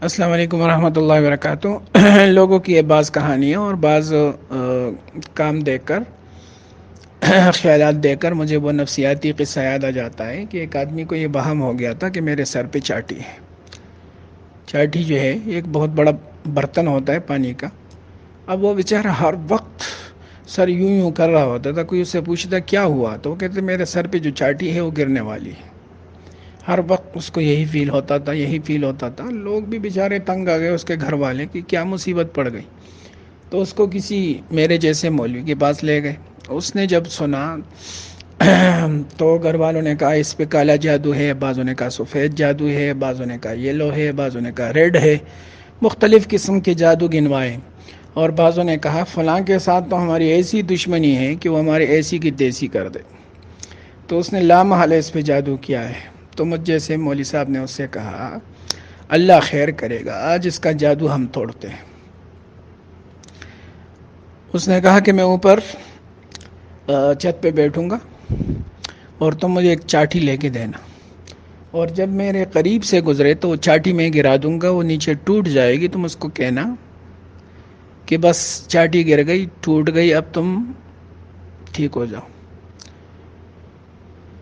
السلام علیکم ورحمۃ اللہ وبرکاتہ۔ لوگوں کی یہ بعض کہانیاں اور بعض کام دیکھ کر خیالات دیکھ کر مجھے وہ نفسیاتی قصہ یاد آ جاتا ہے کہ ایک آدمی کو یہ وہم ہو گیا تھا کہ میرے سر پہ چاٹی ہے۔ چاٹی جو ہے ایک بہت بڑا برتن ہوتا ہے پانی کا۔ اب وہ بیچارہ ہر وقت سر یوں یوں کر رہا ہوتا تھا، کوئی اس سے پوچھتا کیا ہوا تو وہ کہتے میرے سر پہ جو چاٹی ہے وہ گرنے والی ہے۔ ہر وقت اس کو یہی فیل ہوتا تھا، یہی فیل ہوتا تھا۔ لوگ بھی بیچارے تنگ آ گئے، اس کے گھر والے کہ کیا مصیبت پڑ گئی، تو اس کو کسی میرے جیسے مولوی کے پاس لے گئے۔ اس نے جب سنا تو گھر والوں نے کہا اس پہ کالا جادو ہے، بعضوں نے کہا سفید جادو ہے، بعضوں نے کہا یلو ہے، بعضوں نے کہا ریڈ ہے، مختلف قسم کے جادو گنوائے۔ اور بعضوں نے کہا فلاں کے ساتھ تو ہماری ایسی دشمنی ہے کہ وہ ہمارے ایسی کی تیسی کر دے، تو اس نے لامحالہ اس پہ جادو کیا ہے۔ تو مجھ جیسے مولوی صاحب نے اس سے کہا اللہ خیر کرے گا، آج اس کا جادو ہم توڑتے ہیں۔ اس نے کہا کہ میں اوپر چھت پہ بیٹھوں گا اور تم مجھے ایک چاٹی لے کے دینا، اور جب میرے قریب سے گزرے تو وہ چاٹی میں گرا دوں گا، وہ نیچے ٹوٹ جائے گی، تم اس کو کہنا کہ بس چاٹی گر گئی، ٹوٹ گئی، اب تم ٹھیک ہو جاؤ۔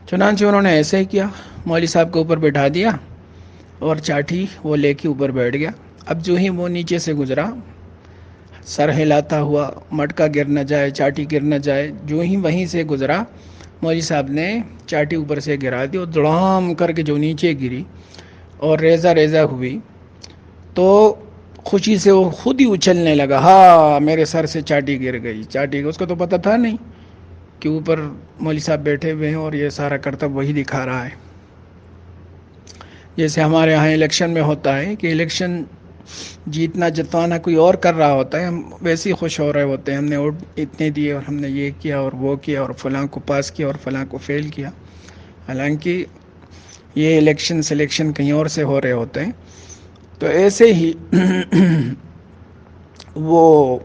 چنانچہ انہوں نے ایسے ہی کیا، مولوی صاحب کو اوپر بٹھا دیا اور چاٹی وہ لے کے اوپر بیٹھ گیا۔ اب جو ہی وہ نیچے سے گزرا، سر ہلاتا ہوا، مٹکا گر نہ جائے، چاٹی گر نہ جائے، جو ہی وہیں سے گزرا مولوی صاحب نے چاٹی اوپر سے گرا دی اور دڑام کر کے جو نیچے گری اور ریزہ ریزہ ہوئی، تو خوشی سے وہ خود ہی اچھلنے لگا، ہاں میرے سر سے چاٹی گر گئی۔ چاٹی اس کو تو پتہ تھا نہیں کہ اوپر مولوی صاحب بیٹھے ہوئے ہیں اور یہ سارا کرتب وہی دکھا رہا ہے۔ جیسے ہمارے ہاں الیکشن میں ہوتا ہے کہ الیکشن جیتنا جتوانا کوئی اور کر رہا ہوتا ہے، ہم ویسے ہی خوش ہو رہے ہوتے ہیں، ہم نے ووٹ اتنے دیے اور ہم نے یہ کیا اور وہ کیا اور فلاں کو پاس کیا اور فلاں کو فیل کیا، حالانکہ یہ الیکشن سلیکشن کہیں اور سے ہو رہے ہوتے ہیں۔ تو ایسے ہی وہ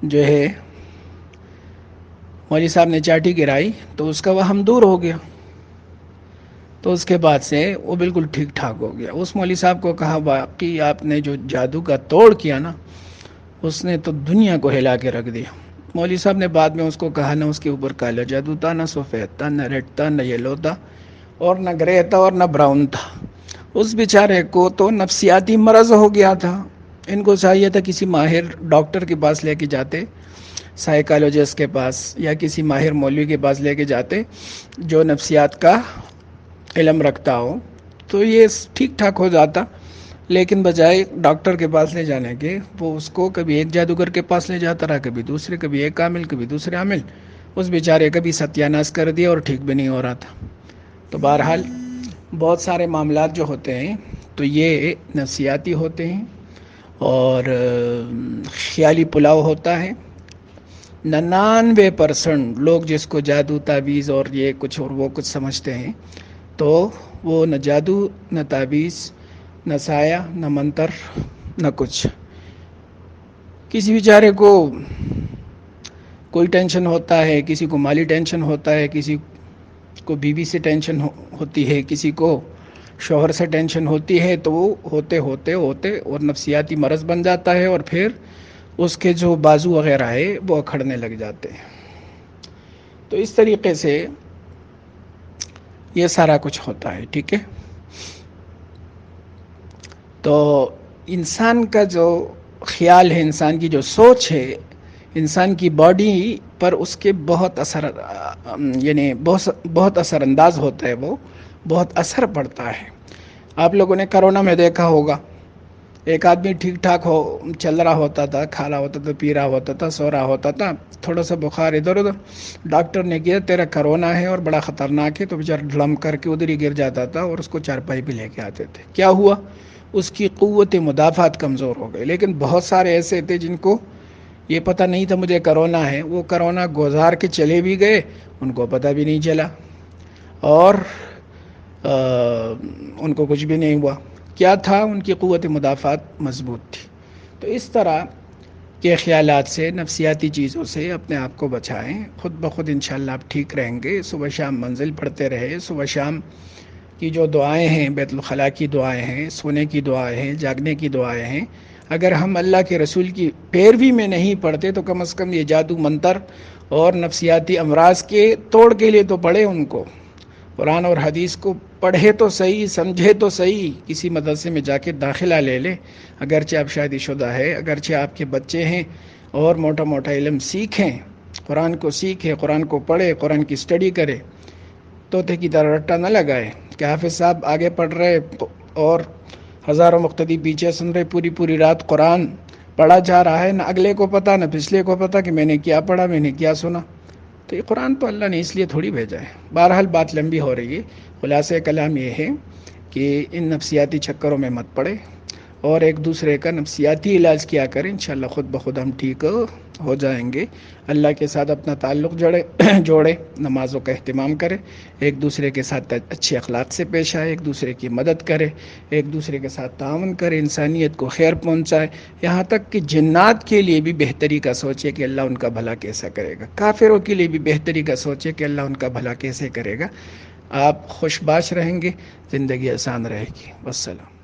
جو ہے مولوی صاحب نے چاٹی گرائی تو اس کا وہم دور ہو گیا، تو اس کے بعد سے وہ بالکل ٹھیک ٹھاک ہو گیا۔ اس مولوی صاحب کو کہا واقعی آپ نے جو جادو کا توڑ کیا نا، اس نے تو دنیا کو ہلا کے رکھ دیا۔ مولوی صاحب نے بعد میں اس کو کہا نہ اس کے اوپر کالا جادو تھا، نہ سفید تھا، نہ ریڈ تھا، نہ یلو تھا، اور نہ گرے تھا، اور نہ براؤن تھا۔ اس بیچارے کو تو نفسیاتی مرض ہو گیا تھا۔ ان کو چاہیے تھا کسی ماہر ڈاکٹر کے پاس لے کے جاتے، سائیکالوجسٹ کے پاس یا کسی ماہر مولوی کے پاس لے کے جاتے جو نفسیات کا علم رکھتا ہو، تو یہ ٹھیک ٹھاک ہو جاتا۔ لیکن بجائے ڈاکٹر کے پاس لے جانے کے، وہ اس کو کبھی ایک جادوگر کے پاس لے جاتا رہا، کبھی دوسرے، کبھی ایک عامل، کبھی دوسرے عامل، اس بیچارے کا بھی ستیہ ناش کر دیا اور ٹھیک بھی نہیں ہو رہا تھا۔ تو بہرحال بہت سارے معاملات جو ہوتے ہیں تو یہ نفسیاتی ہوتے ہیں، اور خیالی پلاؤ ہوتا ہے۔ 99% لوگ جس کو جادو تعویذ اور یہ کچھ اور وہ کچھ سمجھتے ہیں، تو وہ نہ جادو، نہ تعویذ، نہ سایہ، نہ منتر، نہ کچھ۔ کسی بیچارے کو کوئی ٹینشن ہوتا ہے، کسی کو مالی ٹینشن ہوتا ہے، کسی کو بیوی سے ٹینشن ہوتی ہے، کسی کو شوہر سے ٹینشن ہوتی ہے، تو وہ ہوتے ہوتے ہوتے اور نفسیاتی مرض بن جاتا ہے، اور پھر اس کے جو بازو وغیرہ ہے وہ اکھڑنے لگ جاتے ہیں۔ تو اس طریقے سے یہ سارا کچھ ہوتا ہے، ٹھیک ہے۔ تو انسان کا جو خیال ہے، انسان کی جو سوچ ہے، انسان کی باڈی پر اس کے بہت یعنی بہت اثر انداز ہوتا ہے، وہ بہت اثر پڑتا ہے۔ آپ لوگوں نے کرونا میں دیکھا ہوگا، ایک آدمی ٹھیک ٹھاک چل رہا ہوتا تھا، کھا رہا ہوتا تھا، پی رہا ہوتا تھا، سو رہا ہوتا تھا، تھوڑا سا بخار ادھر ادھر، ڈاکٹر نے کیا تیرا کرونا ہے اور بڑا خطرناک ہے، تو بیچارہ ڈھلم کر کے ادھر ہی گر جاتا تھا اور اس کو چارپائی پہ لے کے آتے تھے۔ کیا ہوا؟ اس کی قوت مدافعت کمزور ہو گئی۔ لیکن بہت سارے ایسے تھے جن کو یہ پتہ نہیں تھا مجھے کرونا ہے، وہ کرونا گزار کے چلے بھی گئے، ان کو پتہ بھی نہیں چلا، اور ان کو کچھ بھی نہیں ہوا۔ کیا تھا؟ ان کی قوت مدافعت مضبوط تھی۔ تو اس طرح کے خیالات سے، نفسیاتی چیزوں سے اپنے آپ کو بچائیں، خود بخود انشاءاللہ آپ ٹھیک رہیں گے۔ صبح شام منزل پڑھتے رہے، صبح شام کی جو دعائیں ہیں، بیت الخلاء کی دعائیں ہیں، سونے کی دعائیں ہیں، جاگنے کی دعائیں ہیں، اگر ہم اللہ کے رسول کی پیروی میں نہیں پڑھتے تو کم از کم یہ جادو منتر اور نفسیاتی امراض کے توڑ کے لیے تو پڑھے ان کو، قرآن اور حدیث کو پڑھے تو صحیح، سمجھے تو صحیح، کسی مدرسے میں جا کے داخلہ لے لے، اگرچہ آپ شادی شدہ ہے، اگرچہ آپ کے بچے ہیں، اور موٹا موٹا علم سیکھیں، قرآن کو سیکھیں، قرآن کو پڑھے، قرآن کی اسٹڈی کرے، طوطے کی طرح رٹا نہ لگائے کہ حافظ صاحب آگے پڑھ رہے اور ہزاروں مقتدی پیچھے سن رہے، پوری پوری رات قرآن پڑھا جا رہا ہے، نہ اگلے کو پتہ نہ پچھلے کو پتہ کہ میں نے کیا پڑھا، میں نے کیا سنا۔ تو یہ قرآن تو اللہ نے اس لیے تھوڑی بھیجا ہے۔ بہرحال بات لمبی ہو رہی ہے، خلاصہ کلام یہ ہے کہ ان نفسیاتی چکروں میں مت پڑے اور ایک دوسرے کا نفسیاتی علاج کیا کریں، انشاءاللہ خود بخود ہم ٹھیک ہو جائیں گے۔ اللہ کے ساتھ اپنا تعلق جوڑے، نمازوں کا اہتمام کرے، ایک دوسرے کے ساتھ اچھے اخلاق سے پیش آئے، ایک دوسرے کی مدد کرے، ایک دوسرے کے ساتھ تعاون کرے، انسانیت کو خیر پہنچائے، یہاں تک کہ جنات کے لیے بھی بہتری کا سوچے کہ اللہ ان کا بھلا کیسا کرے گا، کافروں کے لیے بھی بہتری کا سوچے کہ اللہ ان کا بھلا کیسے کرے گا۔ آپ خوش باش رہیں گے، زندگی آسان رہے گی۔ والسلام۔